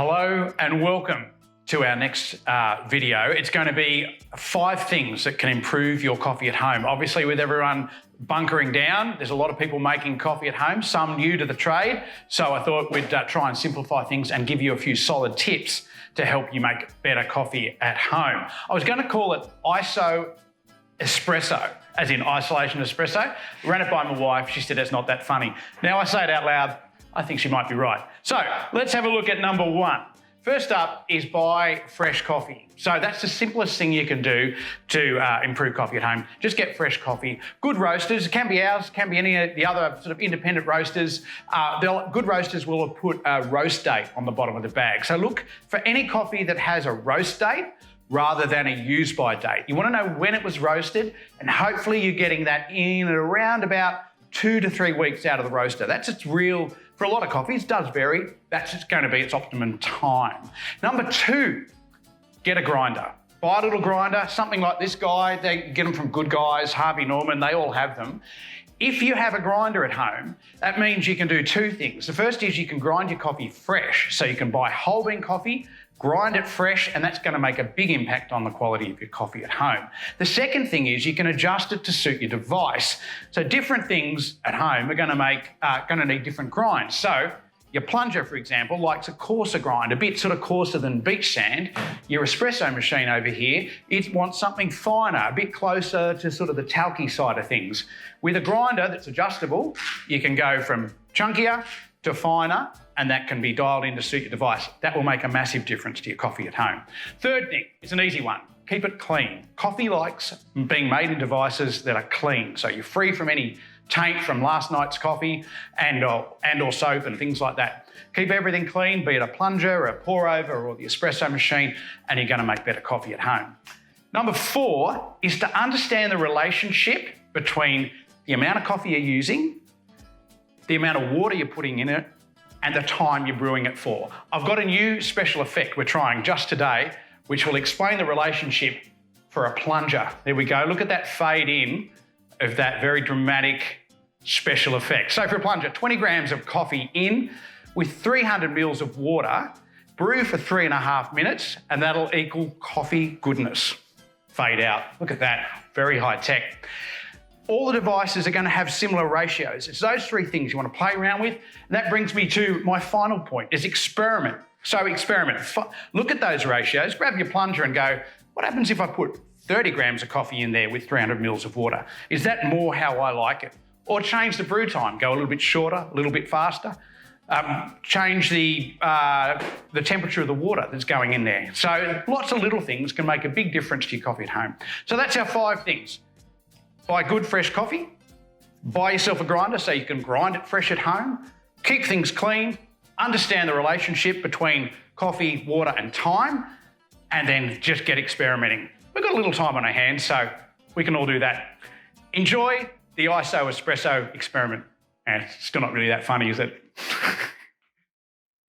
Hello and welcome to our next video. It's going to be 5 things that can improve your coffee at home. Obviously, with everyone bunkering down, there's a lot of people making coffee at home, some new to the trade. So I thought we'd try and simplify things and give you a few solid tips to help you make better coffee at home. I was going to call it ISO espresso, as in isolation espresso. Ran it by my wife. She said it's not that funny. Now I say it out loud, I think she might be right. So let's have a look at number 1. First up is buy fresh coffee. So that's the simplest thing you can do to improve coffee at home. Just get fresh coffee. Good roasters, it can be ours, can be any of the other sort of independent roasters. Good roasters will have put a roast date on the bottom of the bag. So look for any coffee that has a roast date rather than a use by date. You want to know when it was roasted, and hopefully you're getting that in at around about 2 to 3 weeks out of the roaster. That's its real, for a lot of coffees, it does vary. That's just going to be its optimum time. Number 2, get a grinder. Buy a little grinder, something like this guy. They get them from Good Guys, Harvey Norman, they all have them. If you have a grinder at home, that means you can do 2 things. The first is you can grind your coffee fresh. So you can buy whole bean coffee, grind it fresh, and that's going to make a big impact on the quality of your coffee at home. The second thing is you can adjust it to suit your device. So different things at home are going to need different grinds. So your plunger, for example, likes a coarser grind, a bit sort of coarser than beach sand. Your espresso machine over here, it wants something finer, a bit closer to sort of the talky side of things. With a grinder that's adjustable, you can go from chunkier to finer, and that can be dialed in to suit your device. That will make a massive difference to your coffee at home. Third thing, it's an easy one. Keep it clean. Coffee likes being made in devices that are clean, so you're free from any taint from last night's coffee and or soap and things like that. Keep everything clean, be it a plunger, a pour over, or the espresso machine, and you're going to make better coffee at home. Number 4 is to understand the relationship between the amount of coffee you're using, the amount of water you're putting in it, and the time you're brewing it for. I've got a new special effect we're trying just today, which will explain the relationship for a plunger. There we go. Look at that fade in of that very dramatic special effect. So for a plunger, 20 grams of coffee in with 300 mils of water, brew for 3.5 minutes, and that'll equal coffee goodness. Fade out. Look at that. Very high tech. All the devices are going to have similar ratios. It's those 3 things you want to play around with. And that brings me to my final point, is experiment. So experiment. Look at those ratios, grab your plunger and go, what happens if I put 30 grams of coffee in there with 300 mils of water? Is that more how I like it? Or change the brew time, go a little bit shorter, a little bit faster. Change the temperature of the water that's going in there. So lots of little things can make a big difference to your coffee at home. So that's our 5 things. Buy good fresh coffee, buy yourself a grinder so you can grind it fresh at home, keep things clean, understand the relationship between coffee, water and time, and then just get experimenting. We've got a little time on our hands, so we can all do that. Enjoy the ISO espresso experiment. And it's still not really that funny, is it?